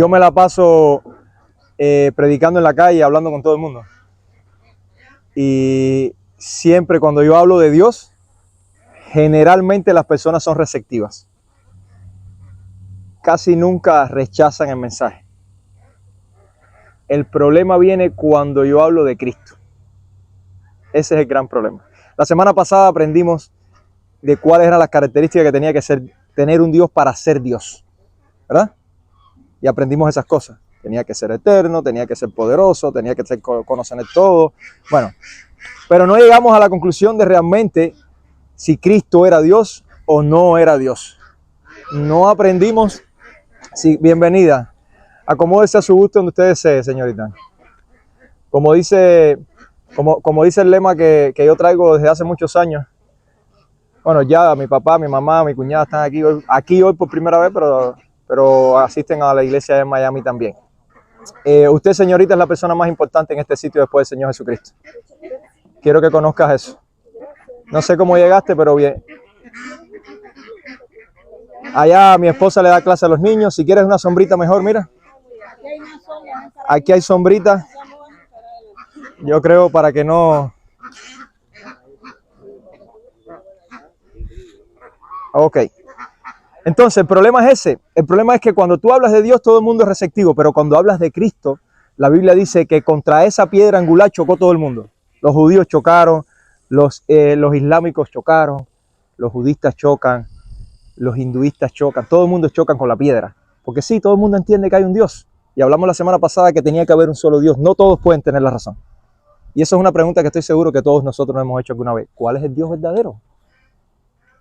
yo me la paso predicando en la calle, hablando con todo el mundo. Y siempre cuando yo hablo de Dios, generalmente las personas son receptivas. Casi nunca rechazan el mensaje. El problema viene cuando yo hablo de Cristo. Ese es el gran problema. La semana pasada aprendimos de cuáles eran las características que tenía que tener un Dios para ser Dios, ¿verdad? Y aprendimos esas cosas. Tenía que ser eterno, tenía que ser poderoso, tenía que conocer todo. Bueno, pero no llegamos a la conclusión de realmente si Cristo era Dios o no era Dios. No aprendimos. Sí, bienvenida. Acomódese a su gusto donde usted desee, señorita. Como dice el lema que yo traigo desde hace muchos años. Bueno, ya mi papá, mi mamá, mi cuñada están aquí hoy por primera vez, pero asisten a la iglesia de Miami también. Usted, señorita, es la persona más importante en este sitio después del Señor Jesucristo. Quiero que conozcas eso. No sé cómo llegaste, pero bien. Allá mi esposa le da clase a los niños. Si quieres una sombrita mejor, mira. Aquí hay sombrita. Yo creo para que no... Ok. Entonces, el problema es ese. El problema es que cuando tú hablas de Dios, todo el mundo es receptivo. Pero cuando hablas de Cristo, la Biblia dice que contra esa piedra angular chocó todo el mundo. Los judíos chocaron, los islámicos chocaron, los budistas chocan, los hinduistas chocan. Todo el mundo chocan con la piedra. Porque sí, todo el mundo entiende que hay un Dios. Y hablamos la semana pasada que tenía que haber un solo Dios. No todos pueden tener la razón. Y eso es una pregunta que estoy seguro que todos nosotros nos hemos hecho alguna vez. ¿Cuál es el Dios verdadero?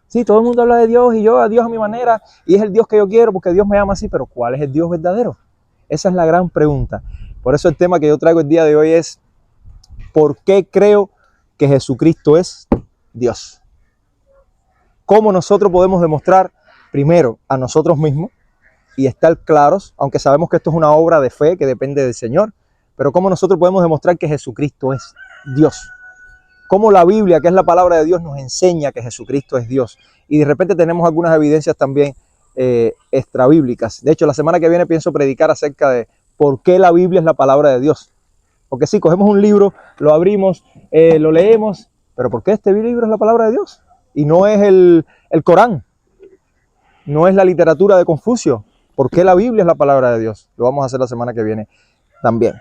Sí, todo el mundo habla de Dios y yo a Dios a mi manera y es el Dios que yo quiero porque Dios me ama así, pero ¿cuál es el Dios verdadero? Esa es la gran pregunta. Por eso el tema que yo traigo el día de hoy es ¿por qué creo que Jesucristo es Dios? ¿Cómo nosotros podemos demostrar primero a nosotros mismos y estar claros, aunque sabemos que esto es una obra de fe que depende del Señor, pero cómo nosotros podemos demostrar que Jesucristo es Dios? Cómo la Biblia, que es la palabra de Dios, nos enseña que Jesucristo es Dios. Y de repente tenemos algunas evidencias también extrabíblicas. De hecho, la semana que viene pienso predicar acerca de por qué la Biblia es la palabra de Dios. Porque sí, cogemos un libro, lo abrimos, lo leemos, pero ¿por qué este libro es la palabra de Dios? Y no es el Corán, no es la literatura de Confucio. ¿Por qué la Biblia es la palabra de Dios? Lo vamos a hacer la semana que viene también.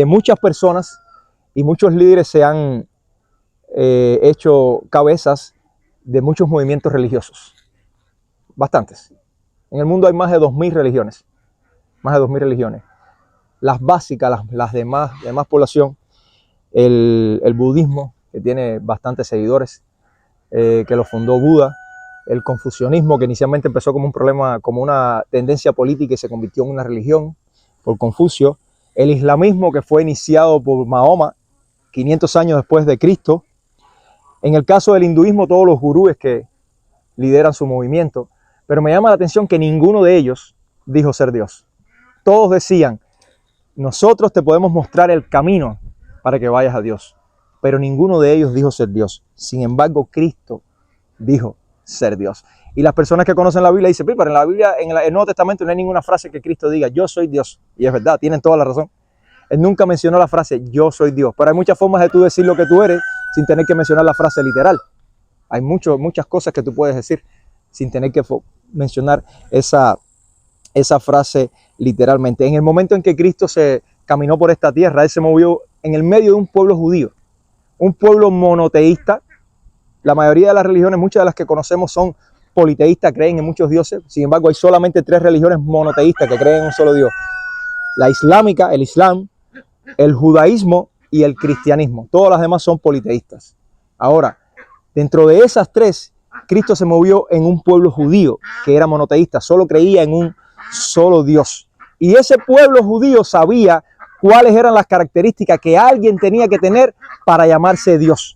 Muchas personas y muchos líderes se han hecho cabezas de muchos movimientos religiosos. Bastantes. En el mundo hay más de 2000 religiones. Más de 2000 religiones. Las básicas, las demás población, el budismo, que tiene bastantes seguidores, que lo fundó Buda, el confucianismo, que inicialmente empezó como un problema, como una tendencia política y se convirtió en una religión por Confucio, el islamismo, que fue iniciado por Mahoma 500 años después de Cristo. En el caso del hinduismo, todos los gurúes que lideran su movimiento, pero me llama la atención que ninguno de ellos dijo ser Dios. Todos decían, nosotros te podemos mostrar el camino para que vayas a Dios, pero ninguno de ellos dijo ser Dios. Sin embargo, Cristo dijo ser Dios. Y las personas que conocen la Biblia dicen, pero en la Biblia, en el Nuevo Testamento no hay ninguna frase que Cristo diga, yo soy Dios. Y es verdad, tienen toda la razón. Él nunca mencionó la frase, yo soy Dios. Pero hay muchas formas de tú decir lo que tú eres sin tener que mencionar la frase literal. Hay muchas cosas que tú puedes decir sin tener que mencionar esa frase literalmente. En el momento en que Cristo se caminó por esta tierra, Él se movió en el medio de un pueblo judío, un pueblo monoteísta. La mayoría de las religiones, muchas de las que conocemos son politeístas, creen en muchos dioses. Sin embargo, hay solamente 3 religiones monoteístas que creen en un solo Dios. La islámica, el Islam, el judaísmo y el cristianismo. Todas las demás son politeístas. Ahora, dentro de esas 3, Cristo se movió en un pueblo judío que era monoteísta, solo creía en un solo Dios. Y ese pueblo judío sabía cuáles eran las características que alguien tenía que tener para llamarse Dios.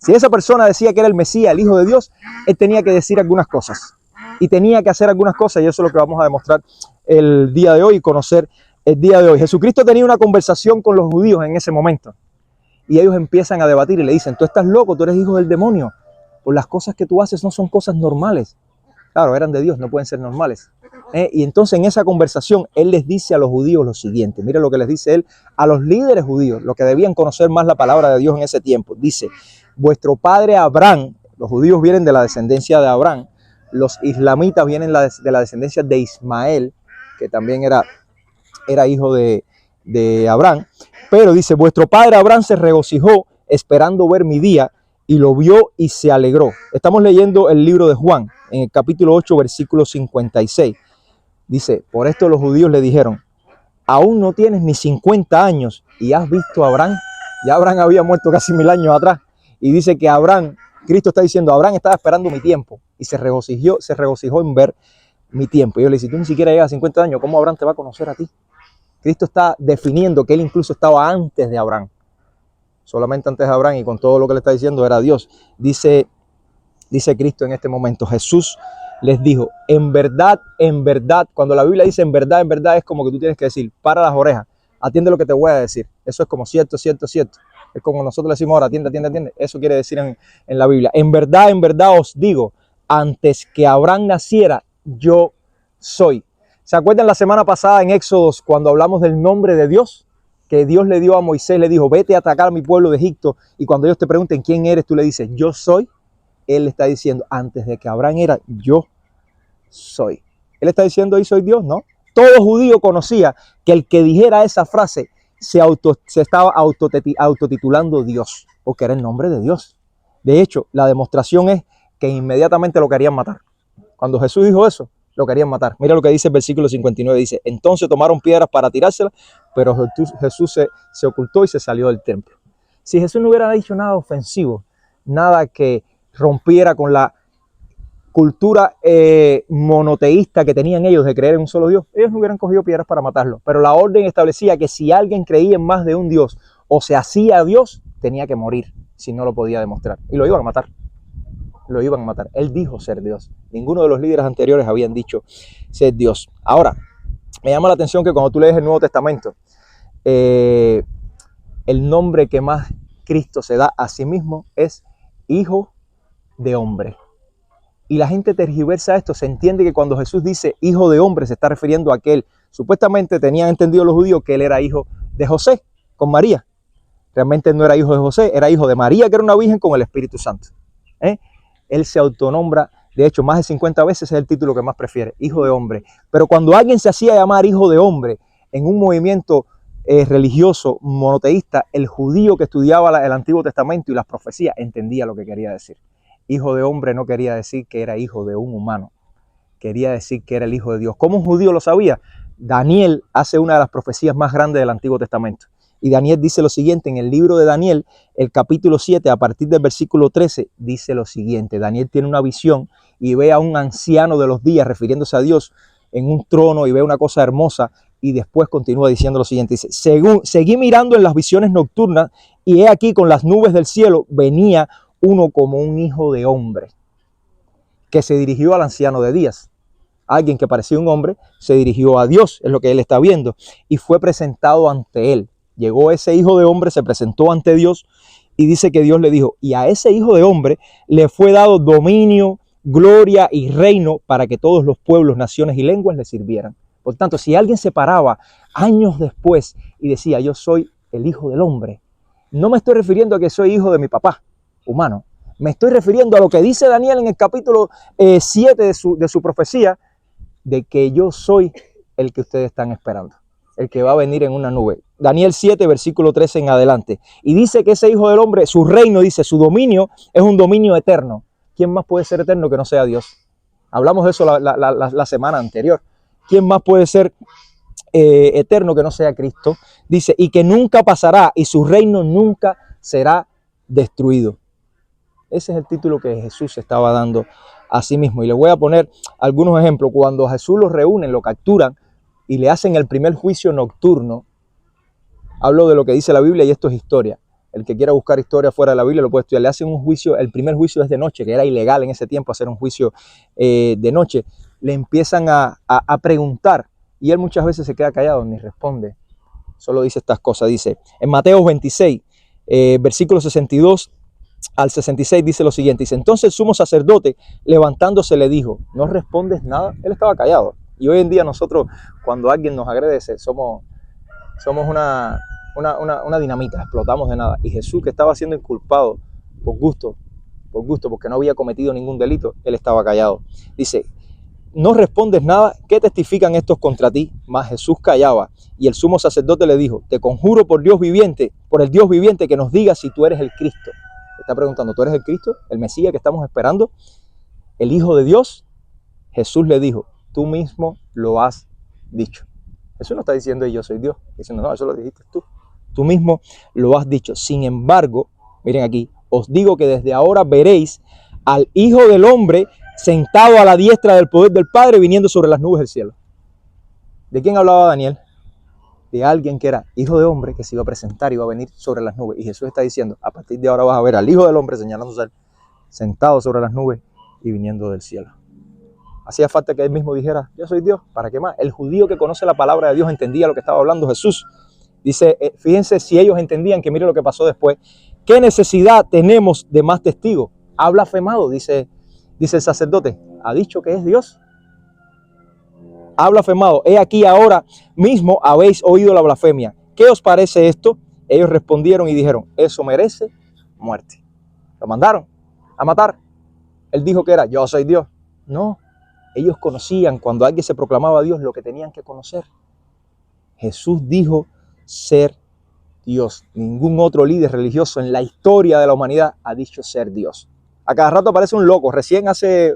Si esa persona decía que era el Mesías, el Hijo de Dios, él tenía que decir algunas cosas. Y tenía que hacer algunas cosas, y eso es lo que vamos a demostrar el día de hoy y conocer el día de hoy. Jesucristo tenía una conversación con los judíos en ese momento. Y ellos empiezan a debatir y le dicen, tú estás loco, tú eres hijo del demonio. Pues las cosas que tú haces no son cosas normales. Claro, eran de Dios, no pueden ser normales. Y entonces en esa conversación él les dice a los judíos lo siguiente. Mire lo que les dice él a los líderes judíos, los que debían conocer más la palabra de Dios en ese tiempo. Dice, vuestro padre Abraham, los judíos vienen de la descendencia de Abraham, los islamitas vienen de la descendencia de Ismael, que también era hijo de Abraham. Pero dice, vuestro padre Abraham se regocijó esperando ver mi día y lo vio y se alegró. Estamos leyendo el libro de Juan, en el capítulo 8, versículo 56. Dice, por esto los judíos le dijeron, aún no tienes ni 50 años y has visto a Abraham. Ya Abraham había muerto casi 1000 años atrás. Y dice que Abraham, Cristo está diciendo, Abraham estaba esperando mi tiempo y se regocijó en ver mi tiempo. Y yo le dije, si tú ni siquiera llegas a 50 años, ¿cómo Abraham te va a conocer a ti? Cristo está definiendo que él incluso estaba antes de Abraham. Solamente antes de Abraham, y con todo lo que le está diciendo era Dios. Dice Cristo en este momento, Jesús les dijo, en verdad, cuando la Biblia dice en verdad, es como que tú tienes que decir, para las orejas, atiende lo que te voy a decir. Eso es como cierto. Es como nosotros le decimos ahora, atiende. Eso quiere decir en la Biblia. En verdad os digo, antes que Abraham naciera, yo soy. ¿Se acuerdan la semana pasada en Éxodos cuando hablamos del nombre de Dios? Que Dios le dio a Moisés, le dijo, vete a atacar a mi pueblo de Egipto. Y cuando ellos te pregunten quién eres, tú le dices, yo soy. Él está diciendo, antes de que Abraham era, yo soy. Él está diciendo, ahí soy Dios, ¿no? Todo judío conocía que el que dijera esa frase se estaba autotitulando Dios, porque era el nombre de Dios. De hecho, la demostración es que inmediatamente lo querían matar. Cuando Jesús dijo eso, lo querían matar. Mira lo que dice el versículo 59, dice, entonces tomaron piedras para tirárselas, pero Jesús se ocultó y se salió del templo. Si Jesús no hubiera dicho nada ofensivo, nada que rompiera con la cultura monoteísta que tenían ellos de creer en un solo Dios, ellos no hubieran cogido piedras para matarlo. Pero la orden establecía que si alguien creía en más de un Dios o se hacía Dios, tenía que morir si no lo podía demostrar. Y lo iban a matar. Él dijo ser Dios. Ninguno de los líderes anteriores habían dicho ser Dios. Ahora, me llama la atención que cuando tú lees el Nuevo Testamento, el nombre que más Cristo se da a sí mismo es Hijo de Hombre. Y la gente tergiversa esto. Se entiende que cuando Jesús dice Hijo de Hombre se está refiriendo a que él, supuestamente tenían entendido los judíos que él era hijo de José con María. Realmente no era hijo de José, era hijo de María, que era una virgen con el Espíritu Santo. Él se autonombra, de hecho, más de 50 veces es el título que más prefiere, Hijo de Hombre. Pero cuando alguien se hacía llamar Hijo de Hombre en un movimiento religioso monoteísta, el judío que estudiaba el Antiguo Testamento y las profecías entendía lo que quería decir. Hijo de hombre no quería decir que era hijo de un humano, quería decir que era el Hijo de Dios. ¿Cómo un judío lo sabía? Daniel hace una de las profecías más grandes del Antiguo Testamento. Y Daniel dice lo siguiente, en el libro de Daniel, el capítulo 7, a partir del versículo 13, dice lo siguiente. Daniel tiene una visión y ve a un anciano de los días, refiriéndose a Dios, en un trono, y ve una cosa hermosa, y después continúa diciendo lo siguiente. Dice, seguí mirando en las visiones nocturnas, y he aquí con las nubes del cielo venía uno como un hijo de hombre, que se dirigió al anciano de días. Alguien que parecía un hombre se dirigió a Dios, es lo que él está viendo, y fue presentado ante él. Llegó ese hijo de hombre, se presentó ante Dios y dice que Dios le dijo, y a ese hijo de hombre le fue dado dominio, gloria y reino para que todos los pueblos, naciones y lenguas le sirvieran. Por tanto, si alguien se paraba años después y decía, yo soy el hijo del hombre, no me estoy refiriendo a que soy hijo de mi papá humano, me estoy refiriendo a lo que dice Daniel en el capítulo 7 de su profecía, de que yo soy el que ustedes están esperando, el que va a venir en una nube. Daniel 7, versículo 13 en adelante. Y dice que ese hijo del hombre, su reino, dice, su dominio es un dominio eterno. ¿Quién más puede ser eterno que no sea Dios? Hablamos de eso la semana anterior. ¿Quién más puede ser eterno que no sea Cristo? Dice, y que nunca pasará y su reino nunca será destruido. Ese es el título que Jesús estaba dando a sí mismo. Y le voy a poner algunos ejemplos. Cuando a Jesús lo reúnen, lo capturan y le hacen el primer juicio nocturno, hablo de lo que dice la Biblia y esto es historia. El que quiera buscar historia fuera de la Biblia lo puede estudiar. Le hacen un juicio, el primer juicio es de noche, que era ilegal en ese tiempo hacer un juicio de noche. Le empiezan a preguntar y él muchas veces se queda callado, ni responde. Solo dice estas cosas. Dice en Mateo 26, versículos 62 al 66 dice lo siguiente. Dice, entonces el sumo sacerdote levantándose le dijo, ¿no respondes nada? Él estaba callado. Y hoy en día nosotros, cuando alguien nos agrede, somos una dinamita, explotamos de nada. Y Jesús, que estaba siendo inculpado por gusto, porque no había cometido ningún delito, él estaba callado. Dice, no respondes nada, ¿qué testifican estos contra ti? Mas Jesús callaba. Y el sumo sacerdote le dijo, te conjuro por Dios viviente, por el Dios viviente, que nos digas si tú eres el Cristo. Le está preguntando, ¿tú eres el Cristo? ¿El Mesías que estamos esperando? ¿El Hijo de Dios? Jesús le dijo, tú mismo lo has dicho. Eso no está diciendo yo soy Dios, diciendo no, eso lo dijiste tú. Tú mismo lo has dicho. Sin embargo, miren aquí, os digo que desde ahora veréis al Hijo del Hombre sentado a la diestra del poder del Padre, viniendo sobre las nubes del cielo. ¿De quién hablaba Daniel? De alguien que era Hijo de Hombre, que se iba a presentar y iba a venir sobre las nubes. Y Jesús está diciendo, a partir de ahora vas a ver al Hijo del Hombre señalándose sentado sobre las nubes y viniendo del cielo. Hacía falta que él mismo dijera, yo soy Dios, ¿para qué más? El judío que conoce la palabra de Dios entendía lo que estaba hablando Jesús. Dice, fíjense si ellos entendían, que mire lo que pasó después. ¿Qué necesidad tenemos de más testigos? Ha blasfemado, dice el sacerdote. Ha dicho que es Dios. Ha blasfemado. He aquí ahora mismo habéis oído la blasfemia. ¿Qué os parece esto? Ellos respondieron y dijeron, eso merece muerte. Lo mandaron a matar. Él dijo que era, yo soy Dios. No. Ellos conocían, cuando alguien se proclamaba Dios, lo que tenían que conocer. Jesús dijo ser Dios. Ningún otro líder religioso en la historia de la humanidad ha dicho ser Dios. A cada rato aparece un loco. Recién hace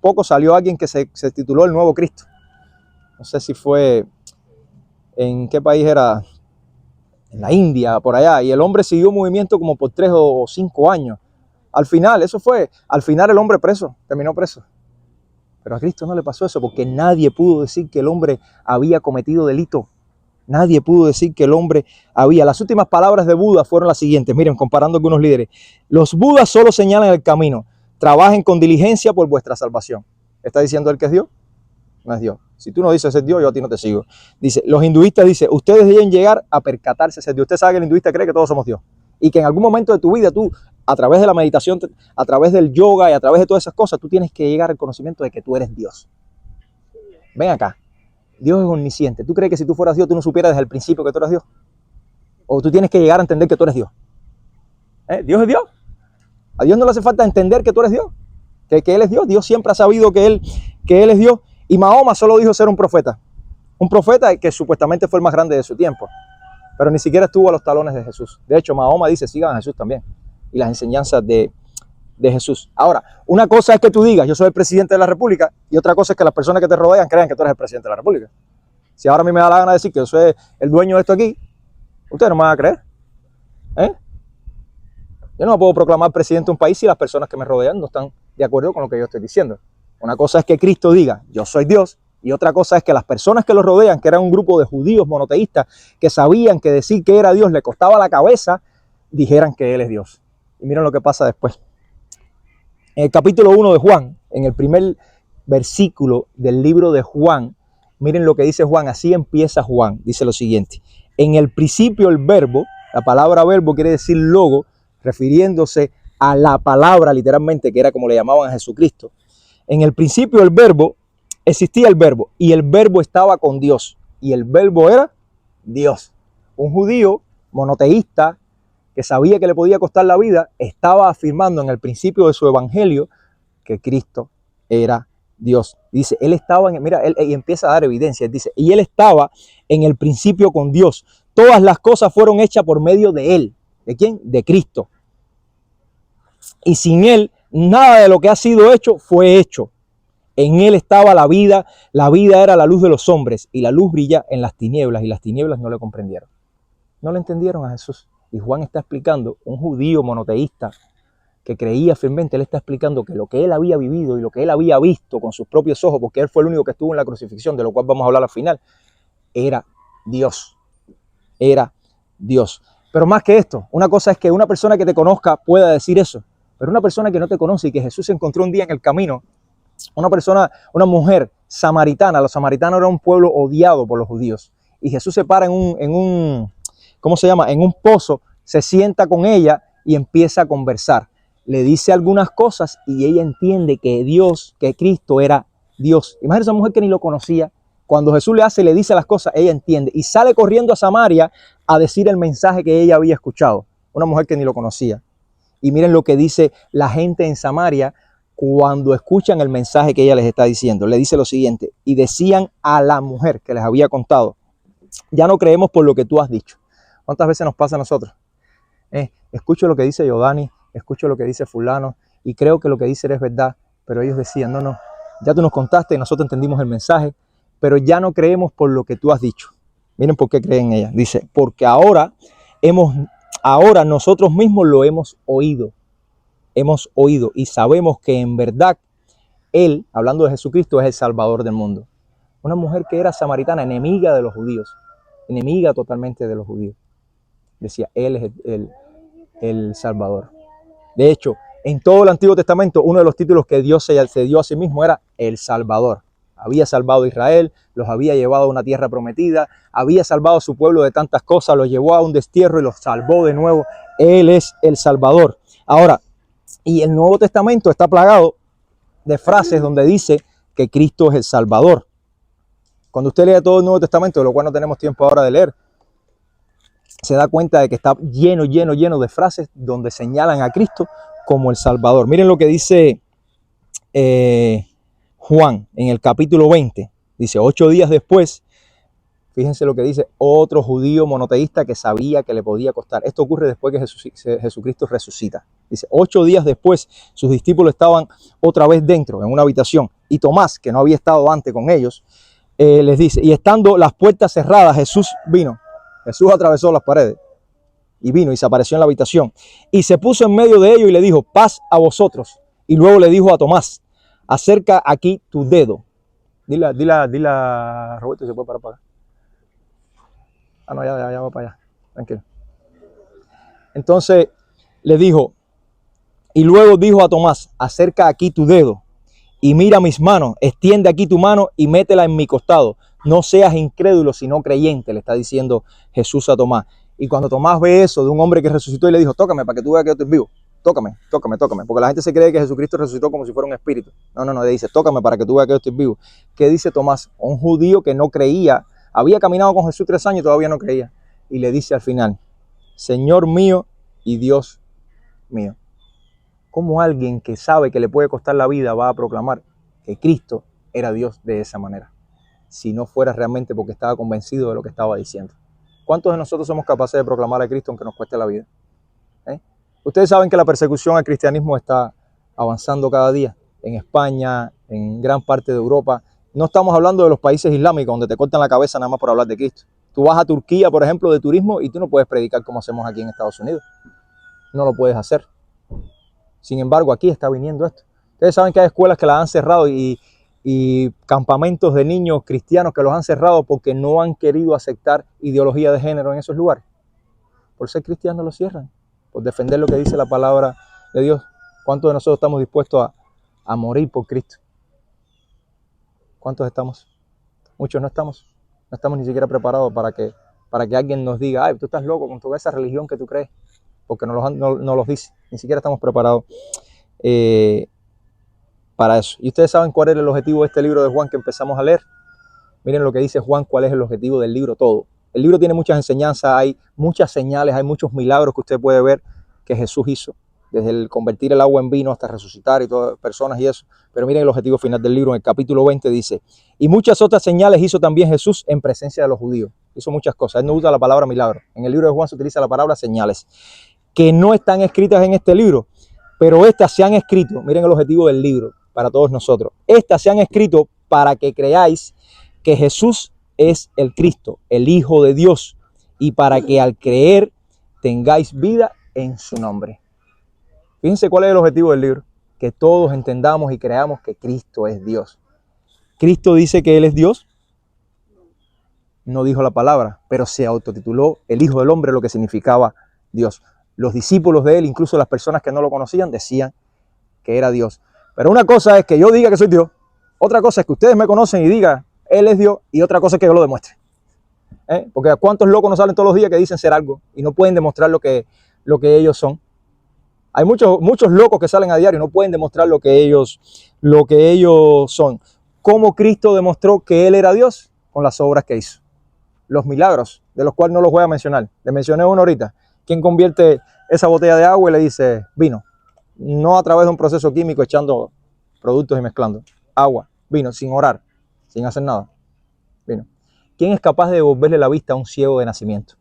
poco salió alguien que se tituló el Nuevo Cristo. No sé si fue, ¿en qué país era? En la India, por allá. Y el hombre siguió un movimiento como por 3 o 5 años. Al final el hombre preso, terminó preso. Pero a Cristo no le pasó eso, porque nadie pudo decir que el hombre había cometido delito. Nadie pudo decir que el hombre había. Las últimas palabras de Buda fueron las siguientes. Miren, comparando con unos líderes. Los Budas solo señalan el camino. Trabajen con diligencia por vuestra salvación. ¿Está diciendo él que es Dios? No es Dios. Si tú no dices ser Dios, yo a ti no te sigo. Dice, los hinduistas dicen, ustedes deben llegar a percatarse de ser Dios. Usted sabe que el hinduista cree que todos somos Dios. Y que en algún momento de tu vida tú, a través de la meditación, a través del yoga y a través de todas esas cosas, tú tienes que llegar al conocimiento de que tú eres Dios. Ven acá. Dios es omnisciente. ¿Tú crees que si tú fueras Dios, tú no supieras desde el principio que tú eres Dios? ¿O tú tienes que llegar a entender que tú eres Dios? Dios es Dios. A Dios no le hace falta entender que tú eres Dios. Que Él es Dios. Dios siempre ha sabido que Él es Dios. Y Mahoma solo dijo ser un profeta. Un profeta que supuestamente fue el más grande de su tiempo. Pero ni siquiera estuvo a los talones de Jesús. De hecho, Mahoma dice, sigan a Jesús también. Y las enseñanzas de Jesús. Ahora, una cosa es que tú digas, yo soy el presidente de la República, y otra cosa es que las personas que te rodean crean que tú eres el presidente de la República. Si ahora a mí me da la gana de decir que yo soy el dueño de esto aquí, ustedes no me van a creer. Yo no puedo proclamar presidente de un país si las personas que me rodean no están de acuerdo con lo que yo estoy diciendo. Una cosa es que Cristo diga, yo soy Dios, y otra cosa es que las personas que lo rodean, que eran un grupo de judíos monoteístas, que sabían que decir que era Dios le costaba la cabeza, dijeran que Él es Dios. Y miren lo que pasa después. En el capítulo 1 de Juan, en el primer versículo del libro de Juan, miren lo que dice Juan, así empieza Juan, dice lo siguiente. En el principio el verbo, la palabra verbo quiere decir logo, refiriéndose a la palabra literalmente, que era como le llamaban a Jesucristo. En el principio el verbo, existía el verbo, y el verbo estaba con Dios, y el verbo era Dios. Un judío monoteísta, que sabía que le podía costar la vida, estaba afirmando en el principio de su evangelio que Cristo era Dios. Dice, él estaba él empieza a dar evidencia. Él dice, y él estaba en el principio con Dios. Todas las cosas fueron hechas por medio de él. ¿De quién? De Cristo. Y sin él, nada de lo que ha sido hecho fue hecho. En él estaba la vida era la luz de los hombres, y la luz brilla en las tinieblas, y las tinieblas no le comprendieron. No le entendieron a Jesús. Y Juan está explicando, un judío monoteísta que creía firmemente, él está explicando que lo que él había vivido y lo que él había visto con sus propios ojos, porque él fue el único que estuvo en la crucifixión, de lo cual vamos a hablar al final, era Dios. Era Dios. Pero más que esto, una cosa es que una persona que te conozca pueda decir eso, pero una persona que no te conoce y que Jesús encontró un día en el camino, una mujer samaritana. Los samaritanos eran un pueblo odiado por los judíos. Y Jesús se para en un pozo, se sienta con ella y empieza a conversar. Le dice algunas cosas y ella entiende que Dios, que Cristo era Dios. Imagínate esa mujer que ni lo conocía. Cuando Jesús le dice las cosas, ella entiende y sale corriendo a Samaria a decir el mensaje que ella había escuchado. Una mujer que ni lo conocía. Y miren lo que dice la gente en Samaria cuando escuchan el mensaje que ella les está diciendo. Le dice lo siguiente: y decían a la mujer que les había contado, ya no creemos por lo que tú has dicho. ¿Cuántas veces nos pasa a nosotros? Escucho lo que dice Yodani, escucho lo que dice fulano y creo que lo que dice es verdad, pero ellos decían, no, ya tú nos contaste y nosotros entendimos el mensaje, pero ya no creemos por lo que tú has dicho. Miren por qué creen ella. Dice, porque ahora nosotros mismos lo hemos oído y sabemos que en verdad Él, hablando de Jesucristo, es el Salvador del mundo. Una mujer que era samaritana, enemiga de los judíos, enemiga totalmente de los judíos. Decía, Él es el Salvador. De hecho, en todo el Antiguo Testamento, uno de los títulos que Dios se dio a sí mismo era el Salvador. Había salvado a Israel, los había llevado a una tierra prometida, había salvado a su pueblo de tantas cosas, los llevó a un destierro y los salvó de nuevo. Él es el Salvador. Ahora, y el Nuevo Testamento está plagado de frases donde dice que Cristo es el Salvador. Cuando usted lee todo el Nuevo Testamento, de lo cual no tenemos tiempo ahora de leer, se da cuenta de que está lleno de frases donde señalan a Cristo como el Salvador. Miren lo que dice Juan en el capítulo 20. Dice, 8 días después, fíjense lo que dice, otro judío monoteísta que sabía que le podía costar. Esto ocurre después que Jesucristo resucita. Dice, 8 días después, sus discípulos estaban otra vez dentro, en una habitación. Y Tomás, que no había estado antes con ellos, les dice, y estando las puertas cerradas, Jesús vino. Jesús atravesó las paredes y vino y se apareció en la habitación. Y se puso en medio de ellos y le dijo, paz a vosotros. Y luego le dijo a Tomás, acerca aquí tu dedo. Dile, Roberto, ¿se puede parar para acá? Ah, no, ya va para allá. Tranquilo. Entonces le dijo, y luego dijo a Tomás, acerca aquí tu dedo y mira mis manos, extiende aquí tu mano y métela en mi costado. No seas incrédulo, sino creyente, le está diciendo Jesús a Tomás. Y cuando Tomás ve eso de un hombre que resucitó y le dijo, tócame para que tú veas que yo estoy vivo. Tócame. Porque la gente se cree que Jesucristo resucitó como si fuera un espíritu. No, le dice, tócame para que tú veas que yo estoy vivo. ¿Qué dice Tomás? Un judío que no creía, había caminado con Jesús 3 años y todavía no creía. Y le dice al final, Señor mío y Dios mío. ¿Cómo alguien que sabe que le puede costar la vida va a proclamar que Cristo era Dios de esa manera? Si no fuera realmente porque estaba convencido de lo que estaba diciendo. ¿Cuántos de nosotros somos capaces de proclamar a Cristo aunque nos cueste la vida? Ustedes saben que la persecución al cristianismo está avanzando cada día. En España, en gran parte de Europa. No estamos hablando de los países islámicos donde te cortan la cabeza nada más por hablar de Cristo. Tú vas a Turquía, por ejemplo, de turismo y tú no puedes predicar como hacemos aquí en Estados Unidos. No lo puedes hacer. Sin embargo, aquí está viniendo esto. Ustedes saben que hay escuelas que las han cerrado y campamentos de niños cristianos que los han cerrado porque no han querido aceptar ideología de género en esos lugares. Por ser cristianos los cierran, por defender lo que dice la palabra de Dios. ¿Cuántos de nosotros estamos dispuestos a morir por Cristo? ¿Cuántos estamos? Muchos no estamos. No estamos ni siquiera preparados para que alguien nos diga, ay, tú estás loco con toda esa religión que tú crees, porque no los dice. Ni siquiera estamos preparados para eso. Y ustedes saben cuál es el objetivo de este libro de Juan que empezamos a leer. Miren lo que dice Juan, cuál es el objetivo del libro todo. El libro tiene muchas enseñanzas, hay muchas señales, hay muchos milagros que usted puede ver que Jesús hizo, desde el convertir el agua en vino hasta resucitar y todas personas y eso. Pero miren el objetivo final del libro, en el capítulo 20 dice, y muchas otras señales hizo también Jesús en presencia de los judíos. Hizo muchas cosas, él no usa la palabra milagro. En el libro de Juan se utiliza la palabra señales, que no están escritas en este libro, pero estas se han escrito, miren el objetivo del libro para todos nosotros, estas se han escrito para que creáis que Jesús es el Cristo, el Hijo de Dios, y para que al creer tengáis vida en su nombre. Fíjense cuál es el objetivo del libro, que todos entendamos y creamos que Cristo es Dios. ¿Cristo dice que Él es Dios? No dijo la palabra, pero se autotituló el Hijo del Hombre, lo que significaba Dios. Los discípulos de Él, incluso las personas que no lo conocían, decían que era Dios. Pero una cosa es que yo diga que soy Dios, otra cosa es que ustedes me conocen y digan Él es Dios, y otra cosa es que yo lo demuestre. Porque a cuántos locos nos salen todos los días que dicen ser algo y no pueden demostrar lo que ellos son. Hay muchos locos que salen a diario y no pueden demostrar lo que ellos son. ¿Cómo Cristo demostró que Él era Dios? Con las obras que hizo. Los milagros, de los cuales no los voy a mencionar. Le mencioné uno ahorita. ¿Quién convierte esa botella de agua y le dice vino? No a través de un proceso químico echando productos y mezclando. Agua, vino, sin orar, sin hacer nada. Vino. ¿Quién es capaz de devolverle la vista a un ciego de nacimiento?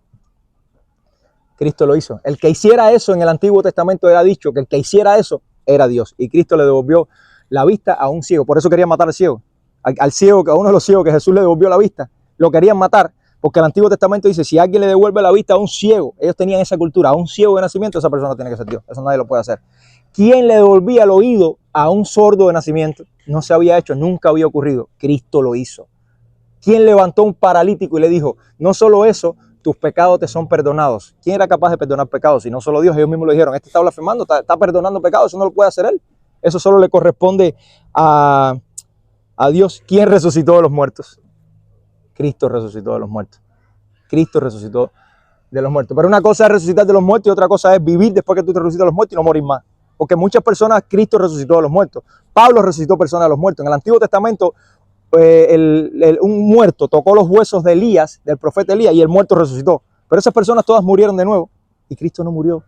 Cristo lo hizo. El que hiciera eso en el Antiguo Testamento era dicho que el que hiciera eso era Dios. Y Cristo le devolvió la vista a un ciego. Por eso querían matar al ciego. Al ciego, a uno de los ciegos que Jesús le devolvió la vista, lo querían matar, porque el Antiguo Testamento dice, si alguien le devuelve la vista a un ciego, ellos tenían esa cultura, a un ciego de nacimiento, esa persona tiene que ser Dios, eso nadie lo puede hacer. ¿Quién le devolvía el oído a un sordo de nacimiento? No se había hecho, nunca había ocurrido, Cristo lo hizo. ¿Quién levantó un paralítico y le dijo, no solo eso, tus pecados te son perdonados? ¿Quién era capaz de perdonar pecados? Si no solo Dios, ellos mismos lo dijeron, este está blasfemando, está perdonando pecados, eso no lo puede hacer él, eso solo le corresponde a Dios. ¿Quién resucitó de los muertos? Cristo resucitó de los muertos. Cristo resucitó de los muertos. Pero una cosa es resucitar de los muertos y otra cosa es vivir después que tú te resucitas de los muertos y no morir más. Porque muchas personas, Cristo resucitó de los muertos. Pablo resucitó personas de los muertos. En el Antiguo Testamento, un muerto tocó los huesos de Elías, del profeta Elías, y el muerto resucitó. Pero esas personas todas murieron de nuevo. Y Cristo no murió.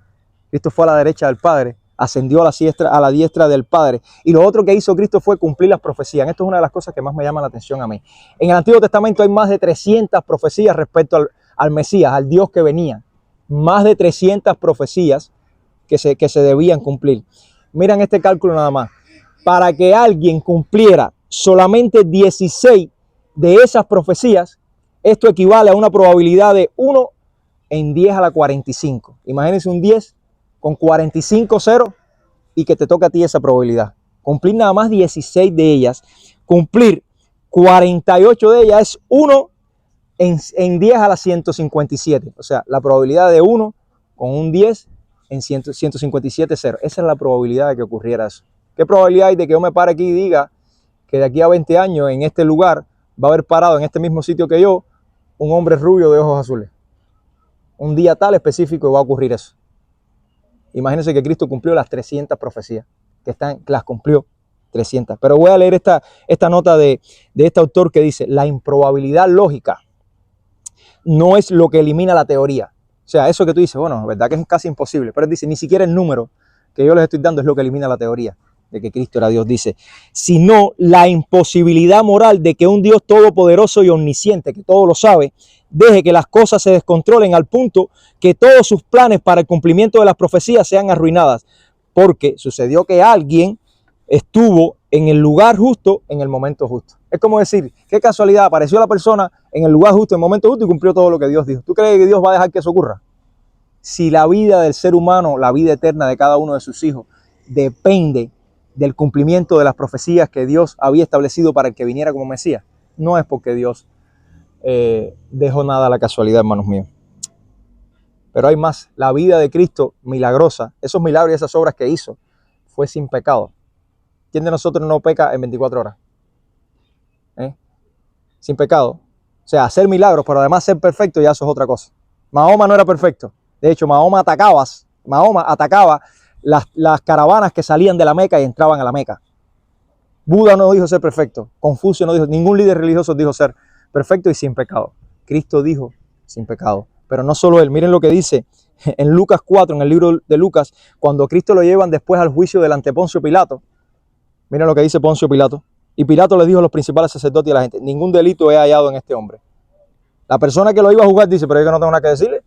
Cristo fue a la derecha del Padre. Ascendió a la diestra del Padre. Y lo otro que hizo Cristo fue cumplir las profecías. Esto es una de las cosas que más me llama la atención a mí. En el Antiguo Testamento hay más de 300 profecías respecto al Mesías, al Dios que venía. Más de 300 profecías que se debían cumplir. Miren este cálculo nada más. Para que alguien cumpliera solamente 16 de esas profecías, esto equivale a una probabilidad de 1 en 10 a la 45. Imagínense un 10 con 45 ceros y que te toca a ti esa probabilidad. Cumplir nada más 16 de ellas. Cumplir 48 de ellas es 1 en 10 a la 157. O sea, la probabilidad de 1 con un 10 en 157 ceros. Esa es la probabilidad de que ocurriera eso. ¿Qué probabilidad hay de que yo me pare aquí y diga que de aquí a 20 años en este lugar va a haber parado en este mismo sitio que yo un hombre rubio de ojos azules? Un día tal específico va a ocurrir eso. Imagínense que Cristo cumplió las 300 profecías, las cumplió 300. Pero voy a leer esta nota de este autor que dice, la improbabilidad lógica no es lo que elimina la teoría. O sea, eso que tú dices, bueno, es verdad que es casi imposible, pero él dice, ni siquiera el número que yo les estoy dando es lo que elimina la teoría de que Cristo era Dios, dice, sino la imposibilidad moral de que un Dios todopoderoso y omnisciente, que todo lo sabe, deje que las cosas se descontrolen al punto que todos sus planes para el cumplimiento de las profecías sean arruinadas, porque sucedió que alguien estuvo en el lugar justo en el momento justo. Es como decir, qué casualidad, apareció la persona en el lugar justo, en el momento justo y cumplió todo lo que Dios dijo. ¿Tú crees que Dios va a dejar que eso ocurra? Si la vida del ser humano, la vida eterna de cada uno de sus hijos, depende del cumplimiento de las profecías que Dios había establecido para el que viniera como Mesías, no es porque Dios dejó nada a la casualidad, hermanos míos. Pero hay más. La vida de Cristo milagrosa, esos milagros y esas obras que hizo, fue sin pecado. ¿Quién de nosotros no peca en 24 horas? Sin pecado. O sea, hacer milagros, pero además ser perfecto, ya eso es otra cosa. Mahoma no era perfecto. De hecho, Mahoma atacaba las caravanas que salían de la Meca y entraban a la Meca. Buda no dijo ser perfecto. Confucio no dijo, ningún líder religioso dijo ser perfecto y sin pecado. Cristo dijo sin pecado. Pero no solo él. Miren lo que dice en Lucas 4, en el libro de Lucas, cuando Cristo lo llevan después al juicio delante de Poncio Pilato. Miren lo que dice Poncio Pilato. Y Pilato le dijo a los principales sacerdotes y a la gente, ningún delito he hallado en este hombre. La persona que lo iba a juzgar dice, pero yo que no tengo nada que decirle.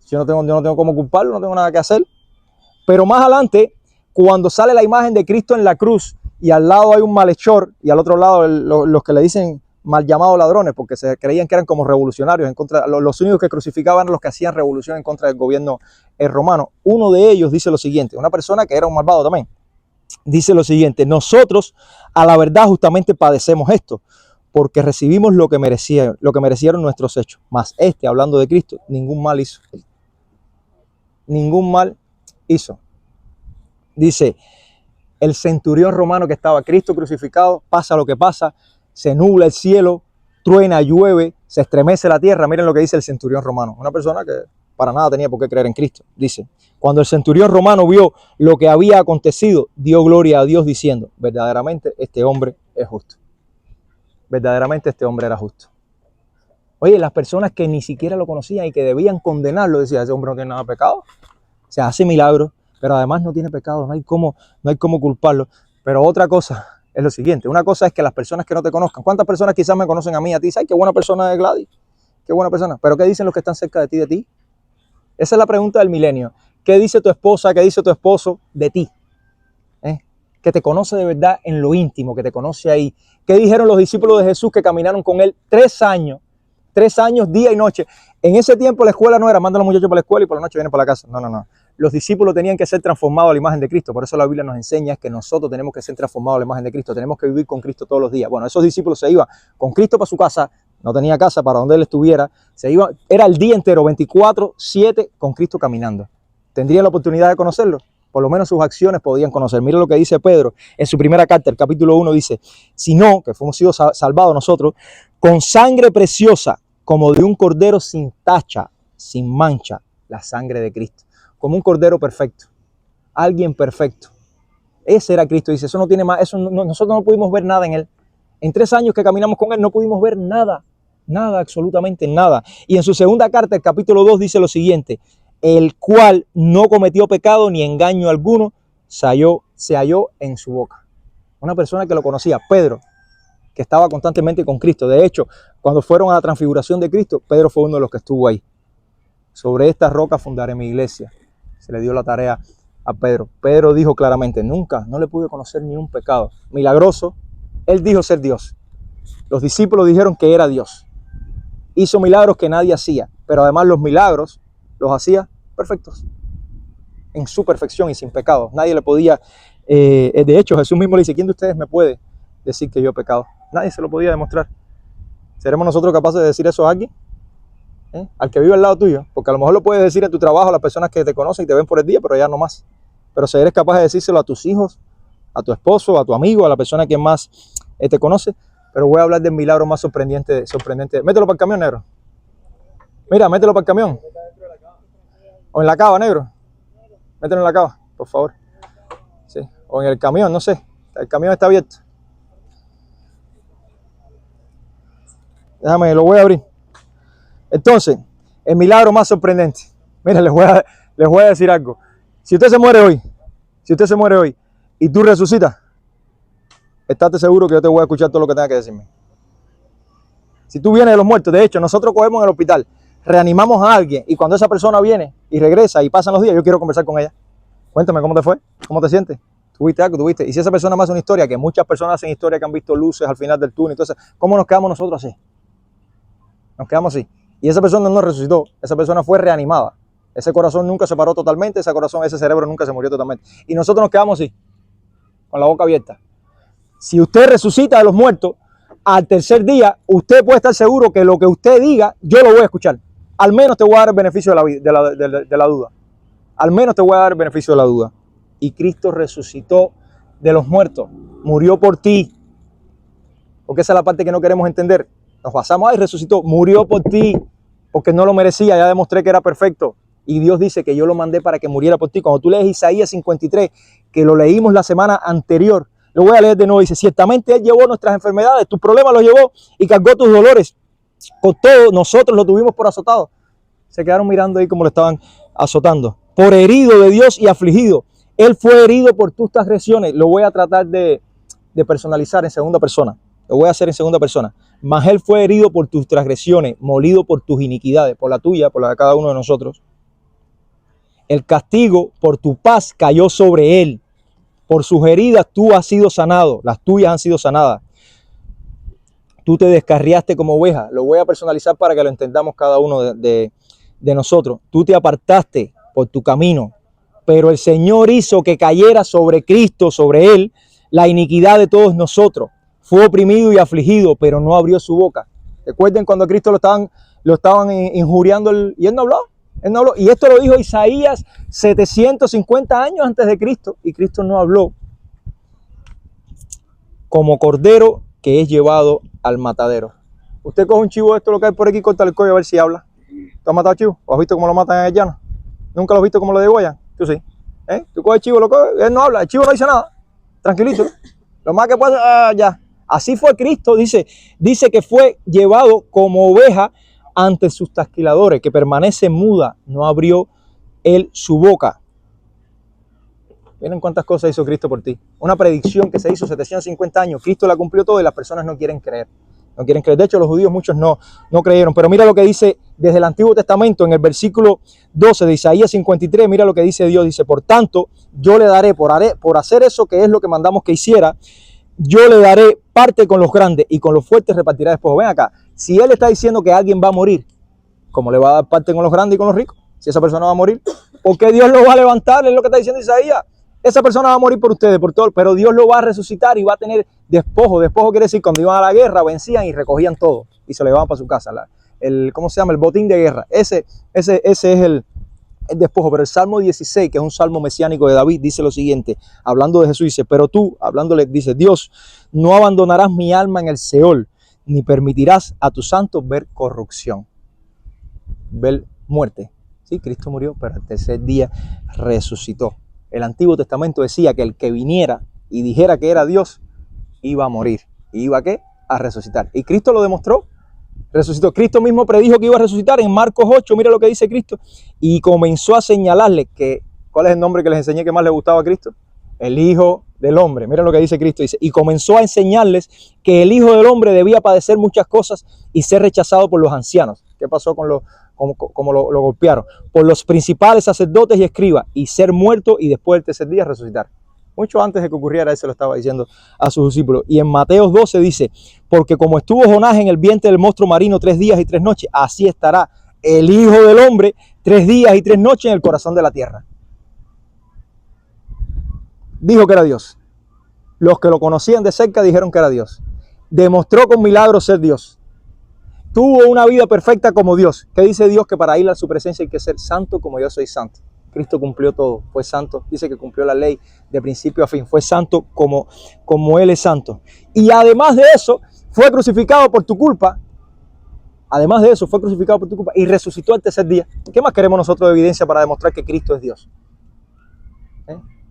Yo no tengo cómo culparlo, no tengo nada que hacer. Pero más adelante, cuando sale la imagen de Cristo en la cruz y al lado hay un malhechor y al otro lado los que le dicen mal llamados ladrones porque se creían que eran como revolucionarios en contra, los únicos que crucificaban eran los que hacían revolución en contra del gobierno romano. Uno de ellos dice lo siguiente, una persona que era un malvado también, dice lo siguiente, nosotros a la verdad justamente padecemos esto porque recibimos lo que merecieron nuestros hechos, mas hablando de Cristo, ningún mal hizo. Ningún mal hizo. Dice, el centurión romano que estaba, Cristo crucificado, pasa lo que pasa, se nubla el cielo, truena, llueve, se estremece la tierra. Miren lo que dice el centurión romano, una persona que para nada tenía por qué creer en Cristo. Dice, cuando el centurión romano vio lo que había acontecido, dio gloria a Dios diciendo, verdaderamente este hombre es justo. verdaderamente este hombre era justo. Oye, las personas que ni siquiera lo conocían y que debían condenarlo, decían, ese hombre no tiene nada de pecado. O sea, hace milagros, pero además no tiene pecado, no hay cómo culparlo. Pero otra cosa es lo siguiente, una cosa es que las personas que no te conozcan, ¿cuántas personas quizás me conocen a mí, a ti? ¿Sabes qué buena persona es Gladys? Qué buena persona. Pero ¿qué dicen los que están cerca de ti? Esa es la pregunta del milenio. ¿Qué dice tu esposa, qué dice tu esposo de ti? Que te conoce de verdad en lo íntimo, que te conoce ahí. ¿Qué dijeron los discípulos de Jesús que caminaron con él 3 años? 3 años, día y noche. En ese tiempo la escuela no era, manda a los muchachos para la escuela y por la noche vienen para la casa. No. Los discípulos tenían que ser transformados a la imagen de Cristo. Por eso la Biblia nos enseña que nosotros tenemos que ser transformados a la imagen de Cristo. Tenemos que vivir con Cristo todos los días. Bueno, esos discípulos se iban con Cristo para su casa. No tenía casa para donde él estuviera. Se iba, era el día entero, 24/7, con Cristo caminando. ¿Tendría la oportunidad de conocerlo? Por lo menos sus acciones podían conocer. Mira lo que dice Pedro en su primera carta, el capítulo 1 dice, sino que fuimos sido salvados nosotros con sangre preciosa, como de un cordero sin tacha, sin mancha, la sangre de Cristo. Como un cordero perfecto, alguien perfecto. Ese era Cristo, dice, eso no tiene más, nosotros no pudimos ver nada en él. En 3 años que caminamos con él no pudimos ver nada, absolutamente nada. Y en su segunda carta, el capítulo 2 dice lo siguiente, el cual no cometió pecado ni engaño alguno, se halló en su boca. Una persona que lo conocía, Pedro, que estaba constantemente con Cristo. De hecho, cuando fueron a la transfiguración de Cristo, Pedro fue uno de los que estuvo ahí. Sobre esta roca fundaré mi iglesia. Se le dio la tarea a Pedro. Pedro dijo claramente, nunca, no le pude conocer ni un pecado. Milagroso, él dijo ser Dios. Los discípulos dijeron que era Dios. Hizo milagros que nadie hacía, pero además los milagros los hacía perfectos, en su perfección y sin pecado. Nadie le podía, de hecho Jesús mismo le dice, ¿quién de ustedes me puede decir que yo he pecado? Nadie se lo podía demostrar. ¿Seremos nosotros capaces de decir eso a alguien? Al que vive al lado tuyo, porque a lo mejor lo puedes decir en tu trabajo a las personas que te conocen y te ven por el día, pero ya no más. Pero si eres capaz de decírselo a tus hijos, a tu esposo, a tu amigo, a la persona que más te conoce. Pero voy a hablar del milagro más sorprendente. Mételo para el camión, negro. Mira, mételo para el camión. O en la cava, negro. Mételo en la cava, por favor. Sí. O en el camión, no sé. El camión está abierto. Déjame, lo voy a abrir. Entonces, el milagro más sorprendente. Mira, les voy a decir algo. Si usted se muere hoy y tú resucitas, estate seguro que yo te voy a escuchar todo lo que tenga que decirme. Si tú vienes de los muertos, de hecho, nosotros cogemos en el hospital, reanimamos a alguien y cuando esa persona viene y regresa y pasan los días, yo quiero conversar con ella. Cuéntame cómo te fue, cómo te sientes. ¿Tuviste algo? ¿Tuviste? Y si esa persona me hace una historia, que muchas personas hacen historia que han visto luces al final del túnel, entonces, ¿cómo nos quedamos nosotros así? Nos quedamos así. Y esa persona no resucitó, esa persona fue reanimada. Ese corazón nunca se paró totalmente, ese cerebro nunca se murió totalmente. Y nosotros nos quedamos así, con la boca abierta. Si usted resucita de los muertos, al tercer día, usted puede estar seguro que lo que usted diga, yo lo voy a escuchar. Al menos te voy a dar el beneficio de la duda. Al menos te voy a dar el beneficio de la duda. Y Cristo resucitó de los muertos, murió por ti. Porque esa es la parte que no queremos entender. Nos basamos, ay, resucitó, murió por ti, porque no lo merecía, ya demostré que era perfecto. Y Dios dice que yo lo mandé para que muriera por ti. Cuando tú lees Isaías 53, que lo leímos la semana anterior, lo voy a leer de nuevo, dice, ciertamente Él llevó nuestras enfermedades, tus problemas los llevó y cargó tus dolores. Con todo, nosotros lo tuvimos por azotado. Se quedaron mirando ahí como lo estaban azotando. Por herido de Dios y afligido. Él fue herido por tus transgresiones. Lo voy a tratar de personalizar en segunda persona. Lo voy a hacer en segunda persona. Mas Él fue herido por tus transgresiones, molido por tus iniquidades, por la tuya, por la de cada uno de nosotros. El castigo por tu paz cayó sobre Él. Por sus heridas tú has sido sanado, las tuyas han sido sanadas. Tú te descarriaste como oveja. Lo voy a personalizar para que lo entendamos cada uno de nosotros. Tú te apartaste por tu camino, pero el Señor hizo que cayera sobre Cristo, sobre Él, la iniquidad de todos nosotros. Fue oprimido y afligido, pero no abrió su boca. Recuerden cuando a Cristo lo estaban injuriando y Él no habló. Él no habló. Y esto lo dijo Isaías 750 años antes de Cristo, y Cristo no habló. Como cordero que es llevado al matadero. Usted coge un chivo de esto, lo que hay por aquí, corta el cuello a ver si habla. ¿Tú has matado chivo? ¿O has visto cómo lo matan en el llano? ¿Nunca lo has visto cómo lo degüellan? Tú sí. Tú coges el chivo, lo coges, él no habla, el chivo no dice nada. Tranquilito. Lo más que puede, ya. Así fue Cristo, dice que fue llevado como oveja ante sus trasquiladores, que permanece muda, no abrió él su boca. Miren cuántas cosas hizo Cristo por ti. Una predicción que se hizo 750 años, Cristo la cumplió todo y las personas no quieren creer. No quieren creer. De hecho, los judíos muchos no creyeron. Pero mira lo que dice desde el Antiguo Testamento, en el versículo 12 de Isaías 53, mira lo que dice Dios. Dice, por tanto, yo le daré, por hacer eso que es lo que mandamos que hiciera, yo le daré parte con los grandes y con los fuertes repartirá después. Ven acá, si él está diciendo que alguien va a morir, ¿cómo le va a dar parte con los grandes y con los ricos? Si esa persona va a morir, ¿por qué Dios lo va a levantar? Es lo que está diciendo Isaías. Esa persona va a morir por ustedes, por todo, pero Dios lo va a resucitar y va a tener despojo. Despojo quiere decir cuando iban a la guerra, vencían y recogían todo y se lo llevaban para su casa. ¿Cómo se llama? El botín de guerra. Ese es el despojo. Pero el Salmo 16, que es un salmo mesiánico de David, dice lo siguiente, hablando de Jesús, dice, pero tú, hablándole, dice, Dios, no abandonarás mi alma en el Seol, ni permitirás a tus santos ver corrupción, ver muerte. Sí, Cristo murió, pero el tercer día resucitó. El Antiguo Testamento decía que el que viniera y dijera que era Dios, iba a morir. ¿Iba a qué? A resucitar. Y Cristo lo demostró. Resucitó. Cristo mismo predijo que iba a resucitar en Marcos 8. Mira lo que dice Cristo. Y comenzó a señalarle que, ¿cuál es el nombre que les enseñé que más le gustaba a Cristo? El Hijo del Hombre. Mira lo que dice Cristo. Dice, y comenzó a enseñarles que el Hijo del Hombre debía padecer muchas cosas y ser rechazado por los ancianos. ¿Qué pasó con como lo golpearon? Por los principales sacerdotes y escribas, y ser muerto y después del tercer día resucitar. Mucho antes de que ocurriera, él se lo estaba diciendo a sus discípulos. Y en Mateo 12 dice, porque como estuvo Jonás en el vientre del monstruo marino 3 días y 3 noches, así estará el Hijo del Hombre 3 días y 3 noches en el corazón de la tierra. Dijo que era Dios. Los que lo conocían de cerca dijeron que era Dios. Demostró con milagros ser Dios. Tuvo una vida perfecta como Dios. ¿Qué dice Dios? Que para ir a su presencia hay que ser santo como yo soy santo. Cristo cumplió todo, fue santo. Dice que cumplió la ley de principio a fin. Fue santo como Él es santo. Y además de eso, fue crucificado por tu culpa. Además de eso, fue crucificado por tu culpa y resucitó al tercer día. ¿Qué más queremos nosotros de evidencia para demostrar que Cristo es Dios?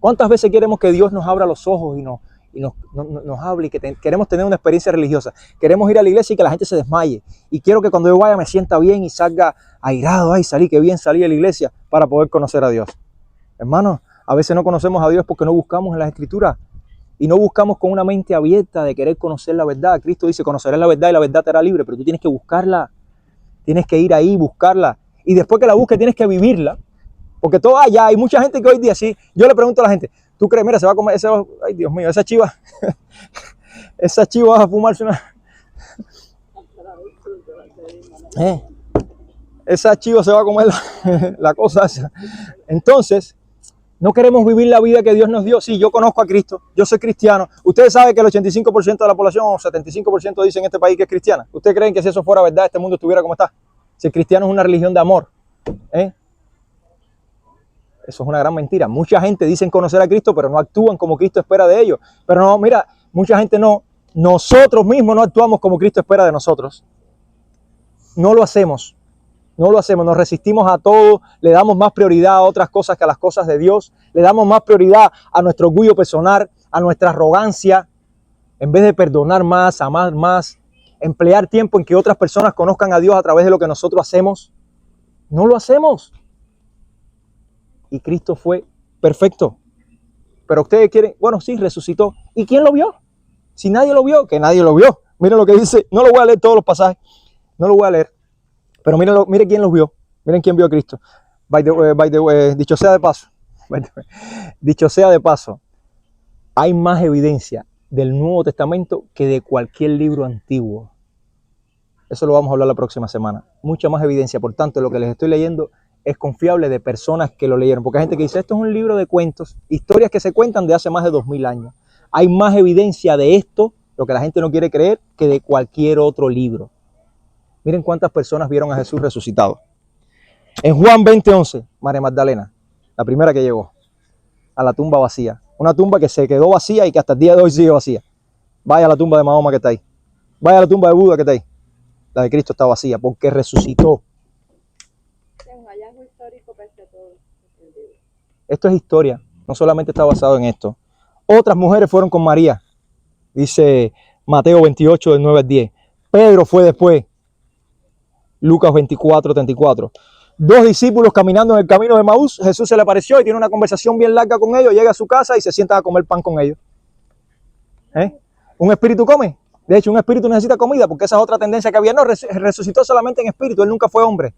¿Cuántas veces queremos que Dios nos abra los ojos y nos hable y que queremos tener una experiencia religiosa? Queremos ir a la iglesia y que la gente se desmaye. Y quiero que cuando yo vaya me sienta bien y salga airado. Ay, salí, qué bien salí de la iglesia para poder conocer a Dios. Hermanos, a veces no conocemos a Dios porque no buscamos en las Escrituras. Y no buscamos con una mente abierta de querer conocer la verdad. Cristo dice, conocerás la verdad y la verdad te hará libre. Pero tú tienes que buscarla. Tienes que ir ahí, buscarla. Y después que la busques, tienes que vivirla. Porque todo allá, hay mucha gente que hoy día sí. Yo le pregunto a la gente, ¿tú crees? Mira, se va a comer, ay Dios mío, esa chiva va a fumarse una... Esa chiva se va a comer la cosa esa. Entonces, no queremos vivir la vida que Dios nos dio. Sí, yo conozco a Cristo, yo soy cristiano. Ustedes saben que el 85% de la población o 75% dice en este país que es cristiana. ¿Ustedes creen que si eso fuera verdad, este mundo estuviera como está? Si el cristiano es una religión de amor, eso es una gran mentira. Mucha gente dice conocer a Cristo, pero no actúan como Cristo espera de ellos. Pero no, mira, mucha gente no. Nosotros mismos no actuamos como Cristo espera de nosotros. No lo hacemos. No lo hacemos. Nos resistimos a todo. Le damos más prioridad a otras cosas que a las cosas de Dios. Le damos más prioridad a nuestro orgullo personal, a nuestra arrogancia. En vez de perdonar más, amar más, emplear tiempo en que otras personas conozcan a Dios a través de lo que nosotros hacemos. No lo hacemos. Y Cristo fue perfecto. Pero ustedes quieren, bueno, sí, resucitó. ¿Y quién lo vio? Si nadie lo vio, que nadie lo vio. Miren lo que dice, no lo voy a leer todos los pasajes, no lo voy a leer. Pero miren quién los vio. Miren quién vio a Cristo. Dicho sea de paso. Dicho sea de paso. Hay más evidencia del Nuevo Testamento que de cualquier libro antiguo. Eso lo vamos a hablar la próxima semana. Mucha más evidencia. Por tanto, lo que les estoy leyendo es confiable de personas que lo leyeron. Porque hay gente que dice, esto es un libro de cuentos, historias que se cuentan de hace más de 2000 años. Hay más evidencia de esto, lo que la gente no quiere creer, que de cualquier otro libro. Miren cuántas personas vieron a Jesús resucitado. En Juan 20:11, María Magdalena, la primera que llegó a la tumba vacía. Una tumba que se quedó vacía y que hasta el día de hoy sigue vacía. Vaya a la tumba de Mahoma que está ahí. Vaya a la tumba de Buda que está ahí. La de Cristo está vacía porque resucitó. Esto es historia, no solamente está basado en esto. Otras mujeres fueron con María. Dice Mateo 28, del 9 al 10. Pedro fue después. Lucas 24, 34. Dos discípulos caminando en el camino de Maús. Jesús se le apareció y tiene una conversación bien larga con ellos. Llega a su casa y se sienta a comer pan con ellos. ¿Un espíritu come? De hecho, un espíritu necesita comida, porque esa es otra tendencia que había. No, resucitó solamente en espíritu. Él nunca fue hombre.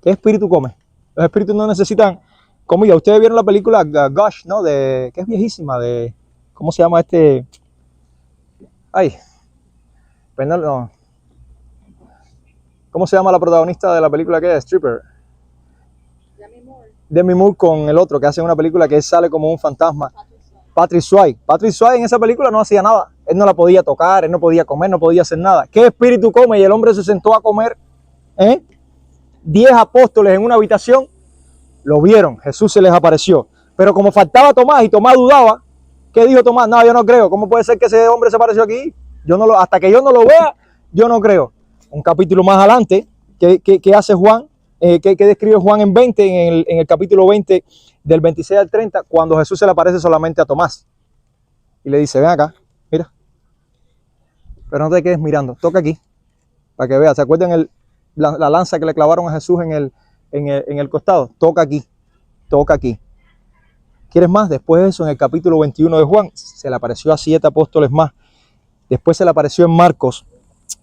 ¿Qué espíritu come? Los espíritus no necesitan comida. Ustedes vieron la película Gush, ¿no? Que es viejísima. ¿Cómo se llama este? Ay. Perdón, no. ¿Cómo se llama la protagonista de la película que es? Stripper. Demi Moore con el otro, que hace una película que él sale como un fantasma. Patrick Swayze. Patrick Swayze en esa película no hacía nada. Él no la podía tocar, él no podía comer, no podía hacer nada. ¿Qué espíritu come? Y el hombre se sentó a comer. 10 apóstoles en una habitación lo vieron. Jesús se les apareció. Pero como faltaba Tomás y Tomás dudaba, ¿qué dijo Tomás? No, yo no creo. ¿Cómo puede ser que ese hombre se apareció aquí? Hasta que yo no lo vea, yo no creo. Un capítulo más adelante, que hace Juan, que describe Juan en 20, en el capítulo 20, del 26 al 30, cuando Jesús se le aparece solamente a Tomás. Y le dice, ven acá, mira. Pero no te quedes mirando, toca aquí, para que veas. ¿Se acuerdan la lanza que le clavaron a Jesús en el costado? Toca aquí, toca aquí. ¿Quieres más? Después de eso, en el capítulo 21 de Juan, se le apareció a 7 apóstoles más. Después se le apareció en Marcos,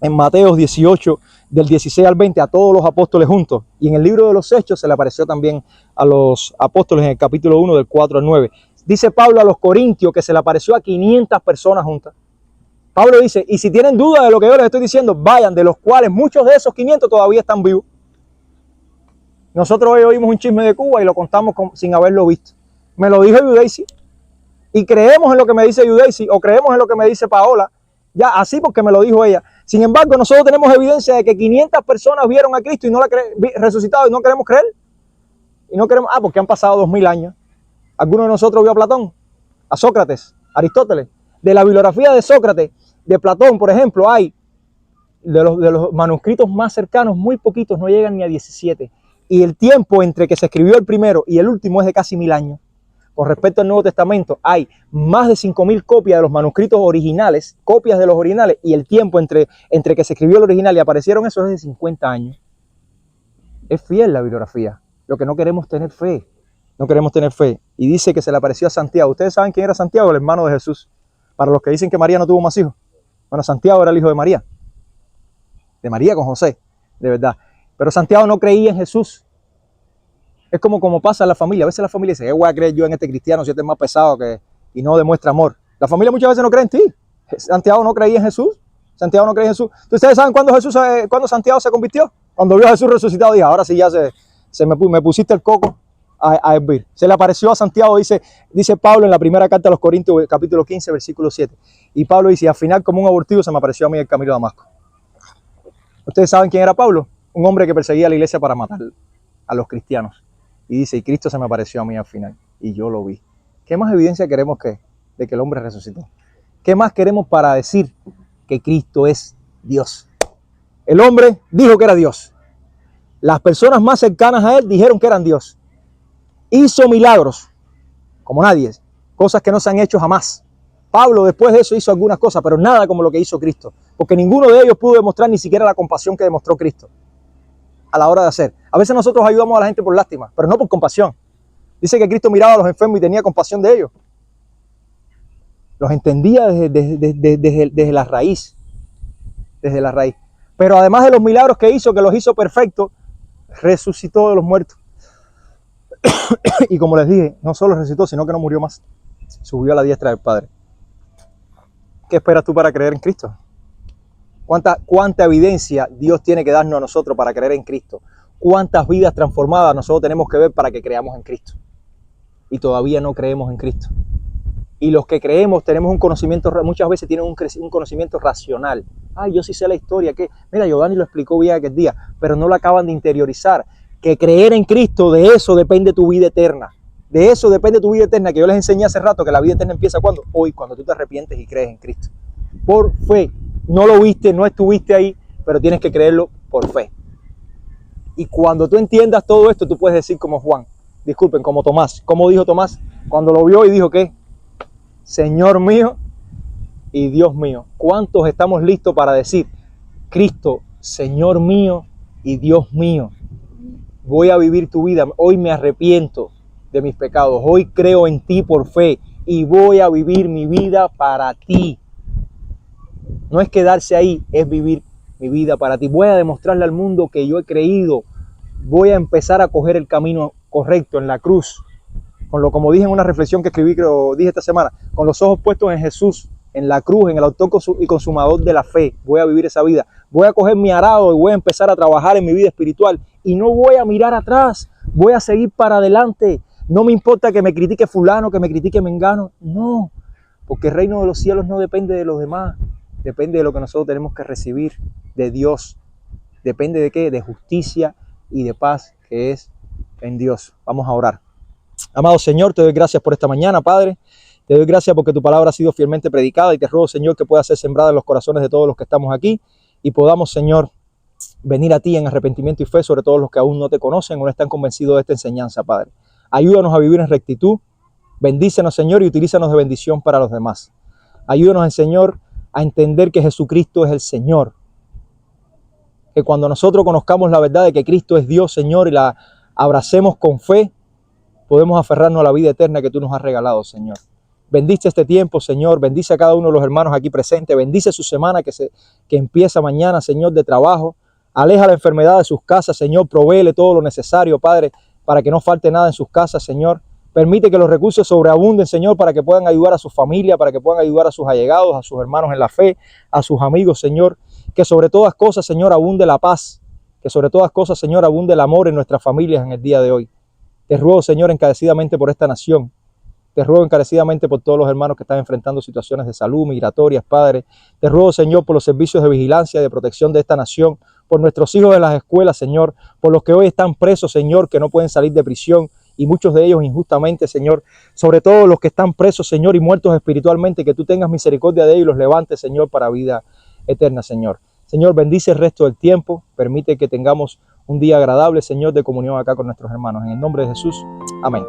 en Mateo 18, del 16 al 20, a todos los apóstoles juntos. Y en el libro de los Hechos se le apareció también a los apóstoles en el capítulo 1, del 4 al 9. Dice Pablo a los Corintios que se le apareció a 500 personas juntas. Pablo dice, y si tienen duda de lo que yo les estoy diciendo, vayan, de los cuales muchos de esos 500 todavía están vivos. Nosotros hoy oímos un chisme de Cuba y lo contamos sin haberlo visto. Me lo dijo Yudeisi. Y creemos en lo que me dice Yudeisi, o creemos en lo que me dice Paola, ya así porque me lo dijo ella. Sin embargo, nosotros tenemos evidencia de que 500 personas vieron a Cristo y no resucitado y no queremos creer. Y no queremos, porque han pasado 2000 años. ¿Alguno de nosotros vio a Platón, a Sócrates, a Aristóteles? De la bibliografía de Sócrates, de Platón, por ejemplo, hay de los manuscritos más cercanos, muy poquitos, no llegan ni a 17. Y el tiempo entre que se escribió el primero y el último es de casi 1000 años. Con respecto al Nuevo Testamento, hay más de 5000 copias de los manuscritos originales, copias de los originales, y el tiempo entre que se escribió el original y aparecieron esos es de 50 años. Es fiel la bibliografía. Lo que no queremos tener fe. No queremos tener fe. Y dice que se le apareció a Santiago. ¿Ustedes saben quién era Santiago? El hermano de Jesús. Para los que dicen que María no tuvo más hijos. Bueno, Santiago era el hijo de María. De María con José, de verdad. Pero Santiago no creía en Jesús. Es como pasa en la familia. A veces la familia dice, ¿qué voy a creer yo en este cristiano si este es más pesado y no demuestra amor? La familia muchas veces no cree en ti. Santiago no creía en Jesús. Santiago no creía en Jesús. ¿Ustedes saben cuándo Santiago se convirtió? Cuando vio a Jesús resucitado, dijo, ahora sí ya me pusiste el coco a hervir. Se le apareció a Santiago, dice Pablo en la primera carta a los Corintios, capítulo 15, versículo 7. Y Pablo dice, al final como un abortivo se me apareció a mí el camino de Damasco. ¿Ustedes saben quién era Pablo? Un hombre que perseguía a la iglesia para matar a los cristianos. Y dice, y Cristo se me apareció a mí al final. Y yo lo vi. ¿Qué más evidencia queremos de que el hombre resucitó? ¿Qué más queremos para decir que Cristo es Dios? El hombre dijo que era Dios. Las personas más cercanas a él dijeron que eran Dios. Hizo milagros, como nadie. Cosas que no se han hecho jamás. Pablo después de eso hizo algunas cosas, pero nada como lo que hizo Cristo. Porque ninguno de ellos pudo demostrar ni siquiera la compasión que demostró Cristo a la hora de hacer. A veces nosotros ayudamos a la gente por lástima, pero no por compasión. Dice que Cristo miraba a los enfermos y tenía compasión de ellos. Los entendía desde la raíz. Desde la raíz. Pero además de los milagros que los hizo perfectos, resucitó de los muertos. Y como les dije, no solo resucitó, sino que no murió más. Subió a la diestra del Padre. ¿Qué esperas tú para creer en Cristo? ¿Cuánta evidencia Dios tiene que darnos a nosotros para creer en Cristo? ¿Cuántas vidas transformadas nosotros tenemos que ver para que creamos en Cristo? Y todavía no creemos en Cristo. Y los que creemos tenemos un conocimiento, muchas veces tienen un conocimiento racional. Ay, yo sí sé la historia. Mira, Giovanni lo explicó bien aquel día, pero no lo acaban de interiorizar. Que creer en Cristo, de eso depende tu vida eterna. De eso depende tu vida eterna, que yo les enseñé hace rato que la vida eterna empieza ¿cuándo? Hoy, cuando tú te arrepientes y crees en Cristo. Por fe. No lo viste, no estuviste ahí, pero tienes que creerlo por fe. Y cuando tú entiendas todo esto, tú puedes decir como Juan, como Tomás. ¿Cómo dijo Tomás? Cuando lo vio y dijo, ¿qué? Señor mío y Dios mío. ¿Cuántos estamos listos para decir, Cristo, Señor mío y Dios mío? Voy a vivir tu vida. Hoy me arrepiento de mis pecados. Hoy creo en ti por fe y voy a vivir mi vida para ti. No es quedarse ahí, es vivir mi vida para ti. Voy a demostrarle al mundo que yo he creído. Voy a empezar a coger el camino correcto en la cruz. Como dije en una reflexión que escribí, creo, dije esta semana, con los ojos puestos en Jesús, en la cruz, en el autor y consumador de la fe. Voy a vivir esa vida. Voy a coger mi arado y voy a empezar a trabajar en mi vida espiritual. Y no voy a mirar atrás. Voy a seguir para adelante. No me importa que me critique fulano, que me critique mengano. No, porque el reino de los cielos no depende de los demás. Depende de lo que nosotros tenemos que recibir de Dios. Depende de qué, de justicia y de paz que es en Dios. Vamos a orar. Amado Señor, te doy gracias por esta mañana, Padre. Te doy gracias porque tu palabra ha sido fielmente predicada y te ruego, Señor, que pueda ser sembrada en los corazones de todos los que estamos aquí y podamos, Señor, venir a ti en arrepentimiento y fe sobre todos los que aún no te conocen o no están convencidos de esta enseñanza, Padre. Ayúdanos a vivir en rectitud, bendícenos, Señor, y utilízanos de bendición para los demás. Ayúdanos, Señor, a entender que Jesucristo es el Señor. Que cuando nosotros conozcamos la verdad de que Cristo es Dios, Señor, y la abracemos con fe, podemos aferrarnos a la vida eterna que tú nos has regalado, Señor. Bendice este tiempo, Señor. Bendice a cada uno de los hermanos aquí presentes. Bendice su semana que empieza mañana, Señor, de trabajo. Aleja la enfermedad de sus casas, Señor. Provéele todo lo necesario, Padre, para que no falte nada en sus casas, Señor. Permite que los recursos sobreabunden, Señor, para que puedan ayudar a su familia, para que puedan ayudar a sus allegados, a sus hermanos en la fe, a sus amigos, Señor. Que sobre todas cosas, Señor, abunde la paz. Que sobre todas cosas, Señor, abunde el amor en nuestras familias en el día de hoy. Te ruego, Señor, encarecidamente por esta nación. Te ruego encarecidamente por todos los hermanos que están enfrentando situaciones de salud, migratorias, Padre. Te ruego, Señor, por los servicios de vigilancia y de protección de esta nación, por nuestros hijos de las escuelas, Señor, por los que hoy están presos, Señor, que no pueden salir de prisión, y muchos de ellos injustamente, Señor. Sobre todo los que están presos, Señor, y muertos espiritualmente, que tú tengas misericordia de ellos y los levantes, Señor, para vida eterna, Señor. Señor, bendice el resto del tiempo. Permite que tengamos un día agradable, Señor, de comunión acá con nuestros hermanos. En el nombre de Jesús. Amén.